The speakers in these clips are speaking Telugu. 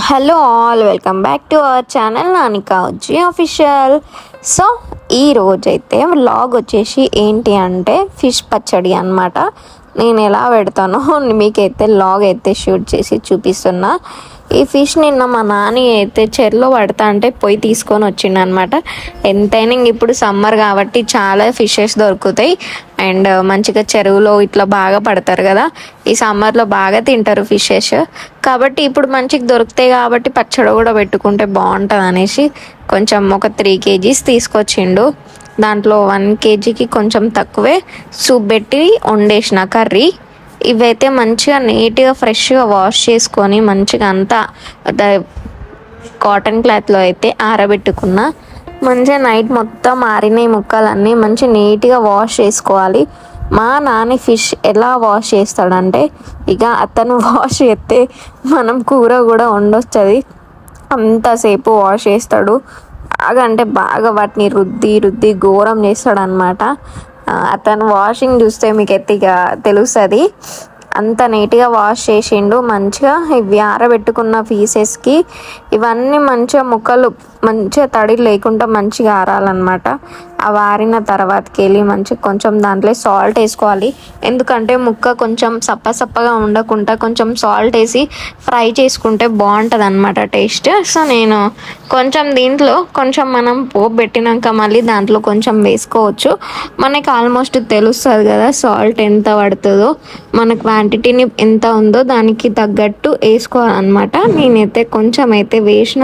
Hello all, welcome back to our channel Nanika Ujji official. So ఈ రోజైతే వ్లాగ్ వచ్చేసి ఏంటి అంటే ఫిష్ పచ్చడి అనమాట. నేను ఎలా పెడతానో మీకైతే వ్లాగ్ అయితే షూట్ చేసి చూపిస్తున్నా. ఈ ఫిష్ నిన్న మా నాని అయితే చెరులో పడతా అంటే పోయి తీసుకొని వచ్చిండు అనమాట. ఎంతైనా ఇప్పుడు సమ్మర్ కాబట్టి చాలా ఫిషెస్ దొరుకుతాయి అండ్ మంచిగా చెరువులో ఇట్లా బాగా పడతారు కదా. ఈ సమ్మర్లో బాగా తింటారు ఫిషెస్ కాబట్టి ఇప్పుడు మంచిగా దొరుకుతాయి కాబట్టి పచ్చడి కూడా పెట్టుకుంటే బాగుంటుంది అనేసి కొంచెం ఒక 3 kgs తీసుకొచ్చిండు. దాంట్లో 1 kgకి కొంచెం తక్కువే సూప్ పెట్టి వండేసిన కర్రీ. ఇవైతే మంచిగా నీట్గా ఫ్రెష్గా వాష్ చేసుకొని మంచిగా అంతా కాటన్ క్లాత్లో అయితే ఆరబెట్టుకున్నా. మంచిగా నైట్ మొత్తం ఆరిన ముక్కలన్నీ మంచిగా నీట్గా వాష్ చేసుకోవాలి. మా నాని ఫిష్ ఎలా వాష్ చేస్తాడంటే ఇక అతను వాష్ చేస్తే మనం కూర కూడా వండొస్తుంది. అంతసేపు వాష్ చేస్తాడు. బాగా అంటే బాగా వాటిని రుద్ది రుద్ది ఘోరం చేస్తాడు అనమాట. అతను వాషింగ్ చూస్తే మీకు ఎత్తిగా తెలుస్తుంది. అంత నీట్గా వాష్ చేసిండు. మంచిగా ఇవి ఆరబెట్టుకున్న పీసెస్కి ఇవన్నీ మంచిగా ముక్కలు మంచిగా తడి లేకుండా మంచిగా ఆరాలన్నమాట. అవి ఆరిన తర్వాతకి వెళ్ళి మంచిగా కొంచెం దాంట్లో సాల్ట్ వేసుకోవాలి. ఎందుకంటే ముక్క కొంచెం సప్పగా ఉండకుండా కొంచెం సాల్ట్ వేసి ఫ్రై చేసుకుంటే బాగుంటుంది అనమాట టేస్ట్. సో నేను కొంచెం దీంట్లో కొంచెం మనం పోపు పెట్టినాక మళ్ళీ దాంట్లో కొంచెం వేసుకోవచ్చు. మనకి ఆల్మోస్ట్ తెలుస్తుంది కదా సాల్ట్ ఎంత పడుతుందో, మన క్వాంటిటీని ఎంత ఉందో దానికి తగ్గట్టు వేసుకోవాలన్నమాట. నేనైతే కొంచెం అయితే వేసిన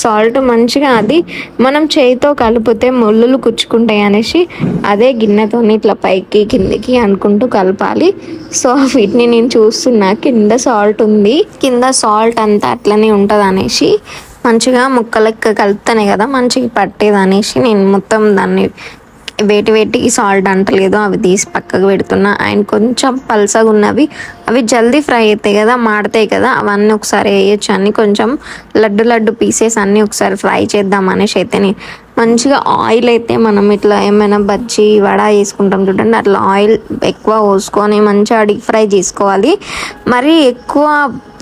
సాల్ట్ మంచిగా అది మనం చేయితో కలిపితే ముళ్ళులు కుచ్చుకుంటాయి అనేసి అదే గిన్నెతో ఇట్లా పైకి కిందికి అనుకుంటూ కలపాలి. సో వీటిని నేను చూస్తున్నా కింద సాల్ట్ ఉంది, కింద సాల్ట్ అంతా అట్లనే ఉంటుంది అనేసి మంచిగా ముక్కలెక్క కలుపుతానే కదా మంచిగా పట్టేది అనేసి నేను మొత్తం దాన్ని వేటికి సాల్ట్ అంటలేదు అవి తీసి పక్కకు పెడుతున్నా. అండ్ కొంచెం పల్సగా ఉన్నవి అవి జల్దీ ఫ్రై అవుతాయి కదా, మాడతాయి కదా, అవన్నీ ఒకసారి వేయచ్చు. అన్నీ కొంచెం లడ్డు పీసెస్ అన్నీ ఒకసారి ఫ్రై చేద్దాం అనేసి అయితే నేను మంచిగా ఆయిల్ అయితే మనం ఇట్లా ఏమైనా బజ్జీ వడ వేసుకుంటాం చూడండి, అట్లా ఆయిల్ ఎక్కువ పోసుకొని మంచిగా డీప్ ఫ్రై చేసుకోవాలి. మరి ఎక్కువ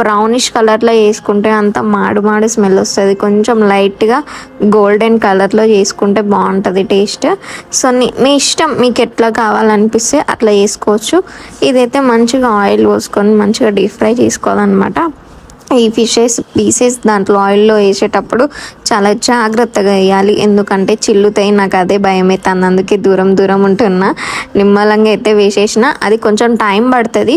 బ్రౌనిష్ కలర్లో వేసుకుంటే అంత మాడు స్మెల్ వస్తుంది. కొంచెం లైట్గా గోల్డెన్ కలర్లో చేసుకుంటే బాగుంటుంది టేస్ట్. సో మీ ఇష్టం, మీకు ఎట్లా కావాలనిపిస్తే అట్లా వేసుకోవచ్చు. ఇదైతే మంచిగా ఆయిల్ పోసుకొని మంచిగా డీప్ ఫ్రై చేసుకోవాలన్నమాట. ఈ ఫిషెస్ పీసెస్ దాంట్లో ఆయిల్లో వేసేటప్పుడు చాలా జాగ్రత్తగా వేయాలి, ఎందుకంటే చిల్లుతాయి. నాకు అదే భయం అవుతుంది, అందుకే దూరం ఉంటున్నా. నిమ్మలంగా అయితే వేసేసిన అది కొంచెం టైం పడుతుంది.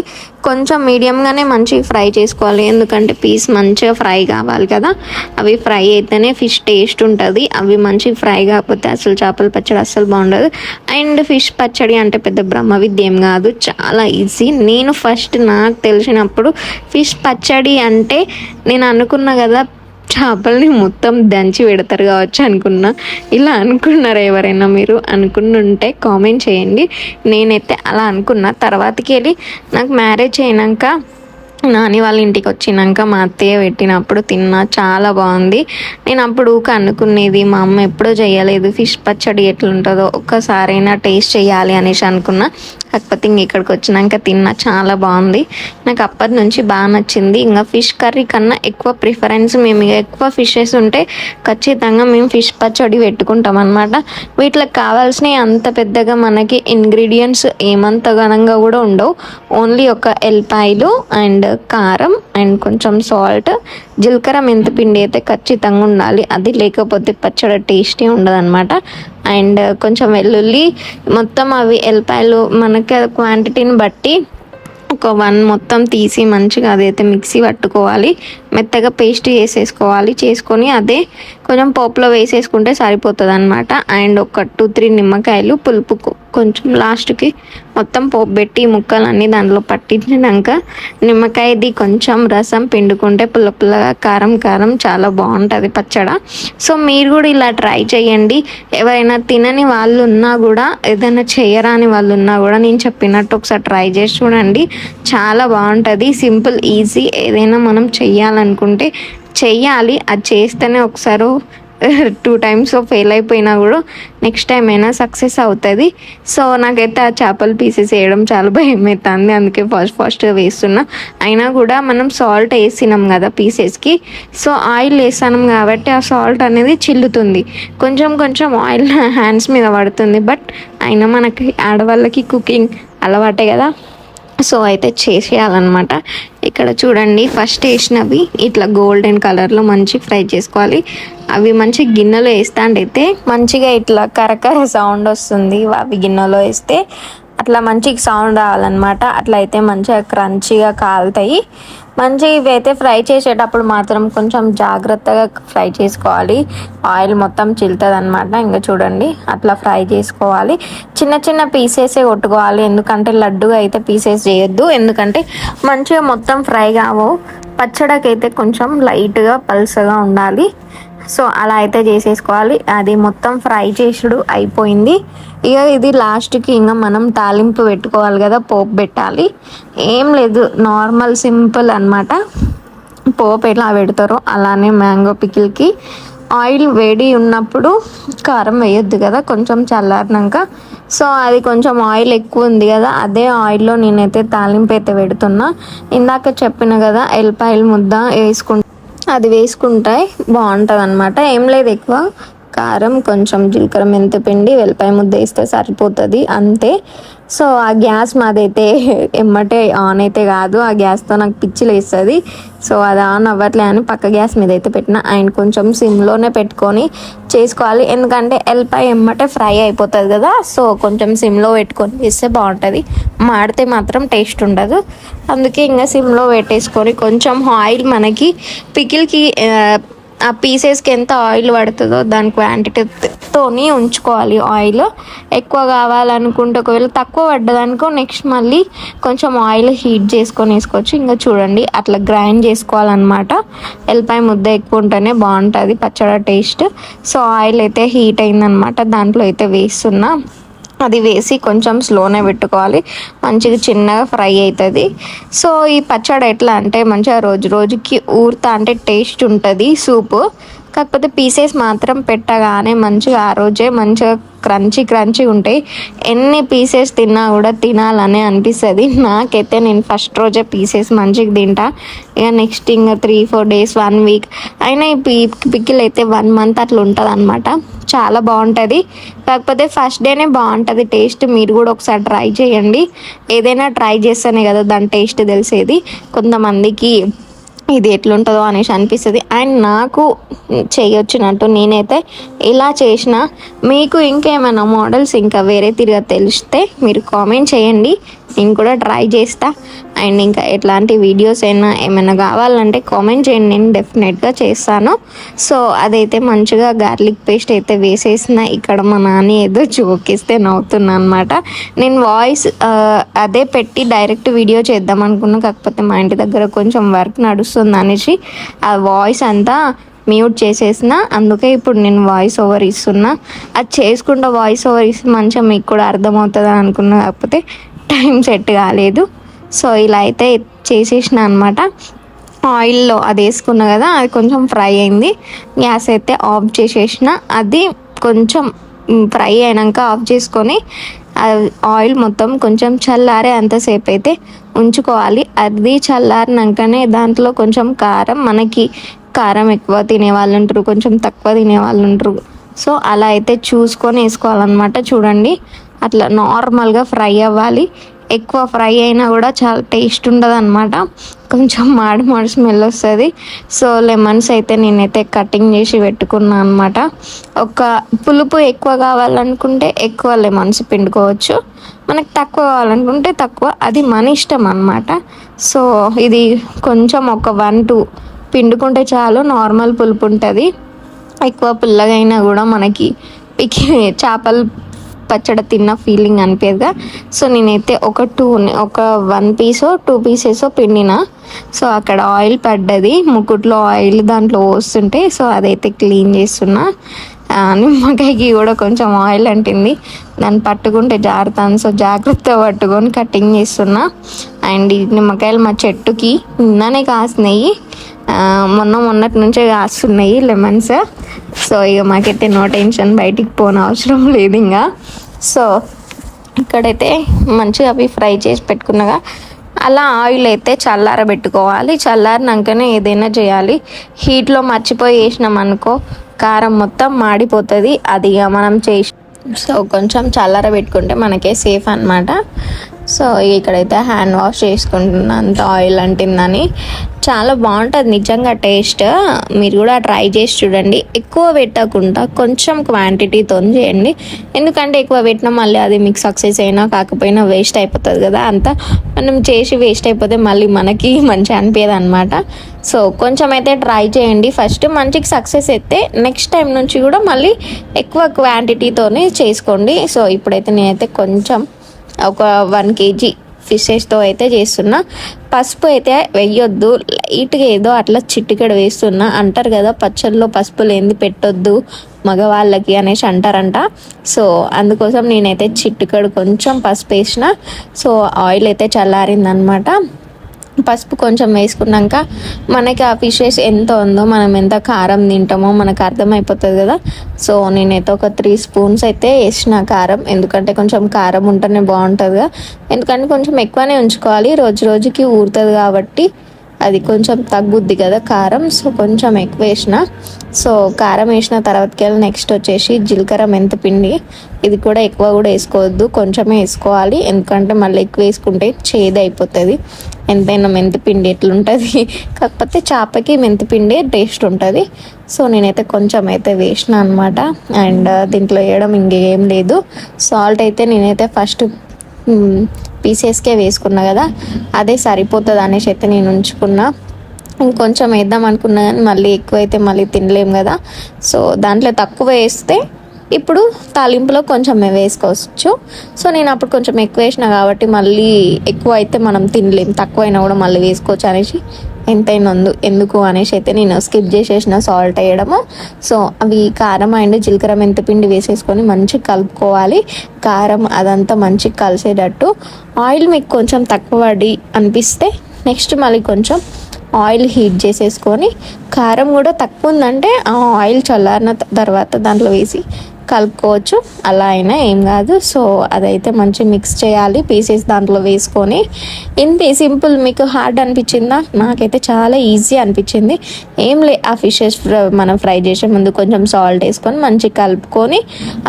కొంచెం మీడియంగానే మంచిగా ఫ్రై చేసుకోవాలి, ఎందుకంటే పీస్ మంచిగా ఫ్రై కావాలి కదా. అవి ఫ్రై అయితేనే ఫిష్ టేస్ట్ ఉంటుంది. అవి మంచిగా ఫ్రై కాకపోతే అసలు చేపల పచ్చడి అస్సలు బాగుండదు. అండ్ ఫిష్ పచ్చడి అంటే పెద్ద బ్రహ్మ విద్య ఏం కాదు, చాలా ఈజీ. నేను ఫస్ట్ నాకు తెలిసినప్పుడు ఫిష్ పచ్చడి అంటే నేను అనుకున్నా కదా చేపల్ని మొత్తం దంచి పెడతారు కావచ్చు అనుకున్నా. ఇలా అనుకున్నారా ఎవరైనా? మీరు అనుకున్నుంటే కామెంట్ చేయండి. నేనైతే అలా అనుకున్నా. తర్వాతకి వెళ్ళి నాకు మ్యారేజ్ అయినాక నాని వాళ్ళ ఇంటికి వచ్చినాక మా అత్తయ్య పెట్టినప్పుడు తిన్నా, చాలా బాగుంది. నేను అప్పుడు అనుకునేది మా అమ్మ ఎప్పుడూ చేయలేదు ఫిష్ పచ్చడి ఎట్లుంటుందో ఒక్కసారైనా టేస్ట్ చేయాలి అనేసి అనుకున్నా. కాకపోతే ఇక్కడికి వచ్చినాక తిన్నా, చాలా బాగుంది. నాకు అప్పటి నుంచి బాగా నచ్చింది. ఇంకా ఫిష్ కర్రీ కన్నా ఎక్కువ ప్రిఫరెన్స్ మేము ఎక్కువ ఫిషెస్ ఉంటే ఖచ్చితంగా మేము ఫిష్ పచ్చడి పెట్టుకుంటాం అనమాట. వీటికి కావాల్సినవి అంత పెద్దగా మనకి ఇంగ్రీడియంట్స్ ఏమంత ఘనంగా కూడా ఉండవు. ఓన్లీ ఒక ఎల్లిపాయలు అండ్ కారం అండ్ కొంచెం సాల్ట్, జీలకర్ర, మెంతిపిండి అయితే ఖచ్చితంగా ఉండాలి. అది లేకపోతే పచ్చడి టేస్టీ ఉండదు అనమాట. అండ్ కొంచెం వెల్లుల్లి, మొత్తం అవి ఎల్లిపాయలు మనకి క్వాంటిటీని బట్టి ఒక 1 మొత్తం తీసి మంచిగా అదైతే మిక్సీ పట్టుకోవాలి, మెత్తగా పేస్ట్ చేసేసుకోవాలి. చేసుకొని అదే కొంచెం పోపులో వేసేసుకుంటే సరిపోతుంది అనమాట. అండ్ ఒక 2-3 నిమ్మకాయలు పులుపు కొంచెం లాస్ట్కి మొత్తం పోపు పెట్టి ముక్కలన్నీ దాంట్లో పట్టించినాక నిమ్మకాయది కొంచెం రసం పిండుకుంటే పుల్లగా కారం చాలా బాగుంటుంది పచ్చడి. సో మీరు కూడా ఇలా ట్రై చేయండి. ఎవరైనా తినని వాళ్ళు ఉన్నా కూడా, ఏదైనా చేయరాని వాళ్ళు ఉన్నా కూడా నేను చెప్పినట్టు ఒకసారి ట్రై చేసి చూడండి, చాలా బాగుంటుంది. Simple, easy. ఏదైనా మనం చెయ్యాలనుకుంటే చెయ్యాలి, అది చేస్తేనే ఒకసారి 2 టైమ్స్ ఫెయిల్ అయిపోయినా కూడా నెక్స్ట్ టైం అయినా సక్సెస్ అవుతుంది. సో నాకైతే ఆ చేపల పీసెస్ వేయడం చాలా భయం అవుతుంది, అందుకే ఫాస్ట్గా వేస్తున్నా. అయినా కూడా మనం సాల్ట్ వేసినాం కదా పీసెస్కి, సో ఆయిల్ వేసాం కాబట్టి ఆ సాల్ట్ అనేది చిల్లుతుంది, కొంచెం కొంచెం ఆయిల్ హ్యాండ్స్ మీద పడుతుంది. బట్ అయినా మనకి ఆడవాళ్ళకి కుకింగ్ అలవాటే కదా, సో అయితే చేసేయాలన్నమాట. ఇక్కడ చూడండి ఫస్ట్ వేసినవి ఇట్లా గోల్డెన్ కలర్లో మంచి ఫ్రై చేసుకోవాలి. అవి మంచి గిన్నెలో వేస్తా అయితే మంచిగా ఇట్లా కరకర సౌండ్ వస్తుంది. అవి గిన్నెలో వేస్తే అట్లా మంచి సౌండ్ రావాలన్నమాట. అట్లా అయితే మంచిగా క్రంచీగా కాలుతాయి. మంచిగా ఇవి అయితే ఫ్రై చేసేటప్పుడు మాత్రం కొంచెం జాగ్రత్తగా ఫ్రై చేసుకోవాలి, ఆయిల్ మొత్తం చిల్లుతుంది అనమాట. ఇంకా చూడండి అట్లా ఫ్రై చేసుకోవాలి. చిన్న చిన్న పీసెసే కొట్టుకోవాలి, ఎందుకంటే లడ్డుగా అయితే పీసెస్ చేయొద్దు, ఎందుకంటే మంచిగా మొత్తం ఫ్రై కావు. పచ్చడికైతే కొంచెం లైట్గా పల్సగా ఉండాలి. సో అలా అయితే చేసేసుకోవాలి. అది మొత్తం ఫ్రై చేసుడు అయిపోయింది. ఇక ఇది లాస్ట్కి ఇంకా మనం తాలింపు పెట్టుకోవాలి కదా, పోపు పెట్టాలి. ఏం లేదు, నార్మల్ సింపుల్ అనమాట. పోపు ఎలా పెడతారో అలానే మ్యాంగో పికిల్కి ఆయిల్ వేడి ఉన్నప్పుడు కారం వేయొద్దు కదా, కొంచెం చల్లారినాక. సో అది కొంచెం ఆయిల్ ఎక్కువ ఉంది కదా, అదే ఆయిల్లో నేనైతే తాలింపు అయితే పెడుతున్నా. ఇందాక చెప్పిన కదా ఎల్లిపాయల ముద్ద అది వేసుకుంటే బాగుంటుంది అనమాట. ఏం లేదు, ఎక్కువ కారం, కొంచెం జీలకర్ర, మెంతిపిండి, వెల్లిపాయ ముద్ద వేస్తే సరిపోతుంది అంతే. సో ఆ గ్యాస్ మాదైతే ఎమ్మటే ఆన్ అయితే కాదు, ఆ గ్యాస్తో నాకు పిచ్చిలు వేస్తుంది. సో అది ఆన్ అవ్వట్లే అని పక్క గ్యాస్ మీద అయితే పెట్టిన. అండ్ కొంచెం సిమ్లోనే పెట్టుకొని చేసుకోవాలి, ఎందుకంటే ఎల్లిపాయ ఎమ్మటే ఫ్రై అయిపోతుంది కదా. సో కొంచెం సిమ్లో పెట్టుకొని వేస్తే బాగుంటుంది, మాడితే మాత్రం టేస్ట్ ఉండదు. అందుకే ఇంకా సిమ్లో పెట్టేసుకొని కొంచెం ఆయిల్ మనకి పికిల్కి ఆ పీసెస్కి ఎంత ఆయిల్ పడుతుందో దాని క్వాంటిటీతోని ఉంచుకోవాలి. ఆయిల్ ఎక్కువ కావాలనుకుంటే ఒకవేళ తక్కువ పడ్డదనుకో నెక్స్ట్ మళ్ళీ కొంచెం ఆయిల్ హీట్ చేసుకొని వేసుకోవచ్చు. ఇంకా చూడండి అట్లా గ్రైండ్ చేసుకోవాలన్నమాట. ఎల్లిపాయ ముద్ద ఎక్కువ ఉంటేనే బాగుంటుంది పచ్చడి టేస్ట్. సో ఆయిల్ అయితే హీట్ అయిందనమాట, దాంట్లో అయితే వేస్తున్నా. అది వేసి కొంచెం స్లోనే పెట్టుకోవాలి, మంచిగా చిన్నగా ఫ్రై అవుతుంది. సో ఈ పచ్చడి ఎట్లా అంటే మంచిగా రోజు రోజుకి ఊరుతా అంటే టేస్ట్ ఉంటుంది సూపు. కాకపోతే పీసెస్ మాత్రం పెట్టగానే మంచిగా ఆ రోజే మంచిగా క్రంచీ ఉంటాయి. ఎన్ని పీసెస్ తిన్నా కూడా తినాలని అనిపిస్తుంది. నాకైతే నేను ఫస్ట్ రోజే పీసెస్ మంచిగా తింటా. ఇక నెక్స్ట్ ఇంకా 3-4 డేస్ 1 వీక్ అయినా ఈ పికిల్ అయితే 1 మంత్ అట్లా ఉంటుంది అనమాట. చాలా బాగుంటుంది. కాకపోతే ఫస్ట్ డేనే బాగుంటుంది టేస్ట్. మీరు కూడా ఒకసారి ట్రై చేయండి, ఏదైనా ట్రై చేస్తేనే కదా దాని టేస్ట్ తెలిసేది. కొంతమందికి ఇది ఎట్లుంటుందో అనేసి అనిపిస్తుంది. అండ్ నాకు చేయొచ్చినట్టు నేనైతే ఇలా చేసిన. మీకు ఇంకేమైనా మోడల్స్ ఇంకా వేరే తిరిగా తెలిస్తే మీరు కామెంట్ చేయండి, నేను కూడా ట్రై చేస్తా. అండ్ ఇంకా ఎట్లాంటి వీడియోస్ అయినా ఏమైనా కావాలంటే కామెంట్ చేయండి, నేను డెఫినెట్గా చేస్తాను. సో అదైతే మంచిగా గార్లిక్ పేస్ట్ అయితే వేసేసిన. ఇక్కడ మా నాన్న ఏదో జోకేస్తే నవ్వుతున్నా అనమాట. నేను వాయిస్ అదే పెట్టి డైరెక్ట్ వీడియో చేద్దాం అనుకున్నా, కాకపోతే మా ఇంటి దగ్గర కొంచెం వర్క్ నడుస్తుంది అనేసి ఆ వాయిస్ అంతా మ్యూట్ చేసేసిన. అందుకే ఇప్పుడు నేను వాయిస్ ఓవర్ ఇస్తున్నా. అది చేసుకుంటా వాయిస్ ఓవర్ ఇస్తే మంచిగా మీకు కూడా అర్థమవుతుంది అనుకున్నా, కాకపోతే టైం సెట్ కాలేదు. సో ఇలా అయితే చేసేసిన అనమాట. ఆయిల్లో అది వేసుకున్నా కదా, అది కొంచెం ఫ్రై అయింది. గ్యాస్ అయితే ఆఫ్ చేసేసిన. అది కొంచెం ఫ్రై అయినాక ఆఫ్ చేసుకొని ఆయిల్ మొత్తం కొంచెం చల్లారే అంతసేపు అయితే ఉంచుకోవాలి. అది చల్లారినాకనే దాంట్లో కొంచెం కారం, మనకి కారం ఎక్కువ తినే వాళ్ళు ఉంటారు, కొంచెం తక్కువ తినే వాళ్ళు ఉంటారు. సో అలా అయితే చూసుకొని వేసుకోవాలన్నమాట. చూడండి అట్లా నార్మల్గా ఫ్రై అవ్వాలి. ఎక్కువ ఫ్రై అయినా కూడా చాలా టేస్ట్ ఉండదు అనమాట, కొంచెం మాడి స్మెల్ వస్తుంది. సో లెమన్స్ అయితే నేనైతే కటింగ్ చేసి పెట్టుకున్నాను అనమాట. ఒక పులుపు ఎక్కువ కావాలనుకుంటే ఎక్కువ లెమన్స్ పిండుకోవచ్చు, మనకు తక్కువ కావాలనుకుంటే తక్కువ, అది మన ఇష్టం అనమాట. సో ఇది కొంచెం ఒక 1-2 పిండుకుంటే చాలు, నార్మల్ పులుపు ఉంటుంది. ఎక్కువ పుల్లగా అయినా కూడా మనకి చేపలు పచ్చడి తిన్న ఫీలింగ్ అనిపేదిగా. సో నేనైతే ఒక 1 పీసో 2 పీసెస్ పిండిన. సో అక్కడ ఆయిల్ పడ్డది, ముక్కుట్లో ఆయిల్ దాంట్లో పోస్తుంటే, సో అదైతే క్లీన్ చేస్తున్నా. నిమ్మకాయకి కూడా కొంచెం ఆయిల్ అంటింది, దాన్ని పట్టుకుంటే జారుతాను. సో జాగ్రత్తగా పట్టుకొని కటింగ్ చేస్తున్నా. అండ్ ఈ నిమ్మకాయలు మా చెట్టుకి నిన్ననే కాసినాయి, మొన్నటి నుంచే కాస్తున్నాయి లెమన్స్. సో ఇక మాకైతే నో టెన్షన్, బయటికి పోన అవసరం లేదు ఇంకా. సో ఇక్కడైతే మంచిగా అవి ఫ్రై చేసి పెట్టుకున్నగా అలా ఆయిల్ అయితే చల్లారబెట్టుకోవాలి. చల్లారినాకనే ఏదైనా చేయాలి. హీట్లో మర్చిపోయి వేసినాం అనుకో కారం మొత్తం మాడిపోతుంది. అది మనం చేసి సో కొంచెం చల్లారబెట్టుకుంటే మనకే సేఫ్ అనమాట. సో ఇక్కడైతే హ్యాండ్ వాష్ చేసుకుంటున్నా, అంత ఆయిల్ అంటిందని. చాలా బాగుంటుంది నిజంగా టేస్ట్. మీరు కూడా ట్రై చేసి చూడండి. ఎక్కువ పెట్టకుండా కొంచెం క్వాంటిటీతో చేయండి. ఎందుకంటే ఎక్కువ పెట్టినా మళ్ళీ అది మీకు సక్సెస్ అయినా కాకపోయినా వేస్ట్ అయిపోతుంది కదా. అంతా మనం చేసి వేస్ట్ అయిపోతే మళ్ళీ మనకి మంచిగా అనిపించదు అనమాట. సో కొంచెం అయితే ట్రై చేయండి. ఫస్ట్ మంచిగా సక్సెస్ అయితే నెక్స్ట్ టైం నుంచి కూడా మళ్ళీ ఎక్కువ క్వాంటిటీతోనే చేసుకోండి. సో ఇప్పుడైతే నేనైతే కొంచెం ఒక 1 kg ఫిషెస్తో అయితే చేస్తున్నా. పసుపు అయితే వేయొద్దు, లైట్గా ఏదో అట్లా చిటికెడు వేస్తున్నా. అంటారు కదా పచ్చళ్ళలో పసుపు లేనిది పెట్టొద్దు మగవాళ్ళకి అనేసి అంటారంట. సో అందుకోసం నేనైతే చిటికెడు కొంచెం పసుపు వేసిన. సో ఆయిల్ అయితే చల్లారిందనమాట. పసుపు కొంచెం వేసుకున్నాక మనకి ఆ ఫిషెస్ ఎంత ఉందో, మనం ఎంత కారం తింటామో మనకు అర్థమైపోతుంది కదా. సో నేనైతే ఒక 3 స్పూన్స్ అయితే వేసిన కారం. ఎందుకంటే కొంచెం కారం ఉంటేనే బాగుంటుంది కదా. ఎందుకంటే కొంచెం ఎక్కువనే ఉంచుకోవాలి, రోజు రోజుకి ఊరుతుంది కాబట్టి అది కొంచెం తగ్గుద్ది కదా కారం. సో కొంచెం ఎక్కువ వేసిన. సో కారం వేసిన తర్వాతకి నెక్స్ట్ వచ్చేసి జీలకర్ర మెంతిపిండి. ఇది కూడా ఎక్కువ కూడా వేసుకోవద్దు, కొంచెమే వేసుకోవాలి. ఎందుకంటే మళ్ళీ ఎక్కువ వేసుకుంటే చేదు అయిపోతుంది. ఎంతైనా మెంతిపిండి ఎట్లుంటుంది, కాకపోతే చేపకి మెంతిపిండి టేస్ట్ ఉంటుంది. సో నేనైతే కొంచెం అయితే వేసిన అనమాట. అండ్ దీంట్లో వేయడం ఇంకేం లేదు. సాల్ట్ అయితే నేనైతే ఫస్ట్ పీసెస్కే వేసుకున్నా కదా, అదే సరిపోతుంది అనేసి అయితే నేను ఉంచుకున్నా. ఇంకొంచెం వేద్దాం అనుకున్నా కానీ మళ్ళీ ఎక్కువ అయితే మళ్ళీ తినలేము కదా. సో దాంట్లో తక్కువ వేస్తే ఇప్పుడు తాలింపులో కొంచెం వేసుకోవచ్చు. సో నేను అప్పుడు కొంచెం ఎక్కువ వేసిన కాబట్టి మళ్ళీ ఎక్కువ అయితే మనం తినలేము, తక్కువైనా కూడా మళ్ళీ వేసుకోవచ్చు అనేసి ఎంతైనా ఎందుకు అనేసి అయితే నేను స్కిప్ చేసేసిన సాల్ట్ వేయడము. సో అవి కారం అండ్ జీలకర్ర మెంతిపిండి వేసేసుకొని మంచిగా కలుపుకోవాలి. కారం అదంతా మంచిగా కలిసేటట్టు. ఆయిల్ మీకు కొంచెం తక్కువ అనిపిస్తే నెక్స్ట్ మళ్ళీ కొంచెం ఆయిల్ హీట్ చేసేసుకొని, కారం కూడా తక్కువ ఉందంటే ఆ ఆయిల్ చల్లారిన తర్వాత దాంట్లో వేసి కలుపుకోవచ్చు. అలా అయినా ఏం కాదు. సో అదైతే మంచి మిక్స్ చేయాలి పీసెస్ దాంట్లో వేసుకొని. ఇంతే సింపుల్. మీకు హార్డ్ అనిపించిందా? నాకైతే చాలా ఈజీ అనిపించింది. ఏం లే, ఆ ఫిషెస్ మనం ఫ్రై చేసే ముందు కొంచెం సాల్ట్ వేసుకొని మంచిగా కలుపుకొని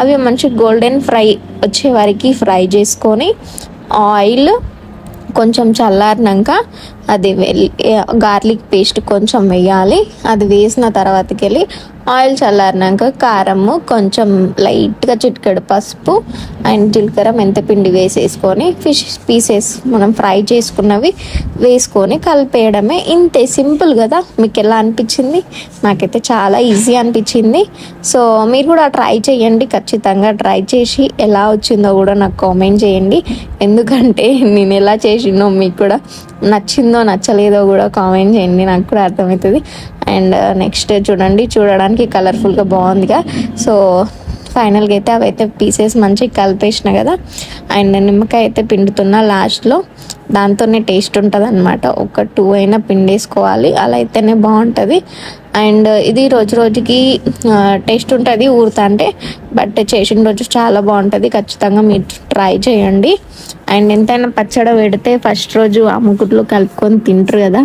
అవి మంచి గోల్డెన్ ఫ్రై వచ్చే వరకు ఫ్రై చేసుకొని ఆయిల్ కొంచెం చల్లారినాక అది గార్లిక్ పేస్ట్ కొంచెం వేయాలి. అది వేసిన తర్వాతకి ఆయిల్ చల్లారినాక కారము కొంచెం లైట్గా చిటికెడు పసుపు అండ్ జీలకర్ర మెంతిపిండి వేసేసుకొని ఫిష్ పీసెస్ మనం ఫ్రై చేసుకున్నవి వేసుకొని కలిపేయడమే. ఇంతే సింపుల్ కదా. మీకు ఎలా అనిపించింది? నాకైతే చాలా ఈజీ అనిపించింది. సో మీరు కూడా ట్రై చేయండి, ఖచ్చితంగా ట్రై చేసి ఎలా వచ్చిందో కూడా నాకు కామెంట్ చేయండి. ఎందుకంటే నేను ఎలా చేసినో మీకు కూడా నచ్చిందో నచ్చలేదో కూడా కామెంట్ చేయండి, నాకు కూడా అర్థమవుతుంది. అండ్ నెక్స్ట్ చూడండి, చూడడానికి కలర్ఫుల్గా బాగుందిగా. సో ఫైనల్గా అయితే అవైతే పీసెస్ మంచిగా కలిపేసిన కదా. అండ్ నిమ్మకాయ అయితే పిండుతున్నా లాస్ట్లో, దాంతోనే టేస్ట్ ఉంటుంది అనమాట. ఒక 2 అయినా పిండేసుకోవాలి, అలా అయితేనే బాగుంటుంది. అండ్ ఇది రోజు రోజుకి టేస్ట్ ఉంటుంది ఊరుతా అంటే, బట్ చేసిన రోజు చాలా బాగుంటుంది. ఖచ్చితంగా మీరు ట్రై చేయండి. అండ్ ఎంతైనా పచ్చడి పెడితే ఫస్ట్ రోజు ఆ ముకుట్లో కలుపుకొని తింటారు కదా,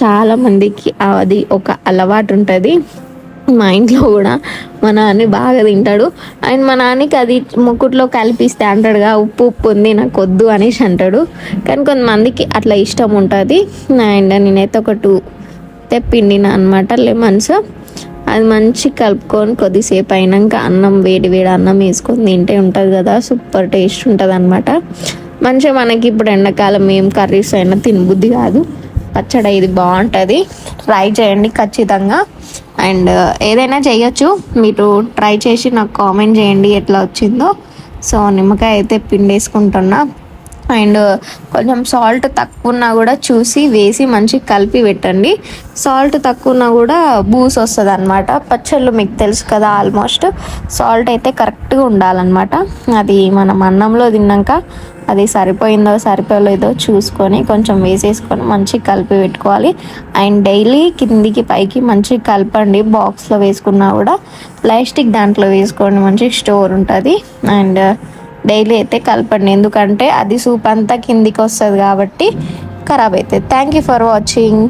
చాలామందికి అది ఒక అలవాటు ఉంటుంది. మా ఇంట్లో కూడా మా నాన్న బాగా తింటాడు. అండ్ మా నాన్నకి అది ముక్కుట్లో కలిపిస్తే అంటాడుగా ఉప్పు ఉప్పు ఉంది నాకు వద్దు అనేసి అంటాడు. కానీ కొంతమందికి అట్లా ఇష్టం ఉంటుంది. అండ్ నేనైతే ఒక 2 తెప్పిండిన అనమాట లెమన్స్. అది మంచి కలుపుకొని కొద్దిసేపు అయినాక అన్నం వేడి వేడి అన్నం వేసుకొని తింటే ఉంటుంది కదా, సూపర్ టేస్ట్ ఉంటుంది అనమాట. మంచిగా మనకి ఇప్పుడు ఎండాకాలం ఏం కర్రీస్ అయినా తినబుద్ధి కాదు, పచ్చడి ఇది బాగుంటుంది. ట్రై చేయండి ఖచ్చితంగా. అండ్ ఏదైనా చేయొచ్చు, మీరు ట్రై చేసి నాకు కామెంట్ చేయండి ఎట్లా వచ్చిందో. సో నిమ్మకాయ అయితే పిండేసుకుంటున్నా. అండ్ కొంచెం సాల్ట్ తక్కువ ఉన్నా కూడా చూసి వేసి మంచిగా కలిపి పెట్టండి. సాల్ట్ తక్కువ ఉన్నా కూడా బూస్ వస్తుంది అనమాట. పచ్చళ్ళు మీకు తెలుసు కదా, ఆల్మోస్ట్ సాల్ట్ అయితే కరెక్ట్గా ఉండాలన్నమాట. అది మనం అన్నంలో తిన్నాక అది సరిపోయిందో సరిపోలేదో చూసుకొని కొంచెం వేసేసుకొని మంచిగా కలిపి పెట్టుకోవాలి. అండ్ డైలీ కిందికి పైకి మంచిగా కలపండి. బాక్స్లో వేసుకున్నా కూడా ప్లాస్టిక్ దాంట్లో వేసుకోండి, మంచిగా స్టోర్ ఉంటుంది. అండ్ డైలీ అయితే కలపండి, ఎందుకంటే అది సూప్ అంతా కిందికి వస్తుంది కాబట్టి ఖరాబ్ అవుతుంది. Thank you for watching.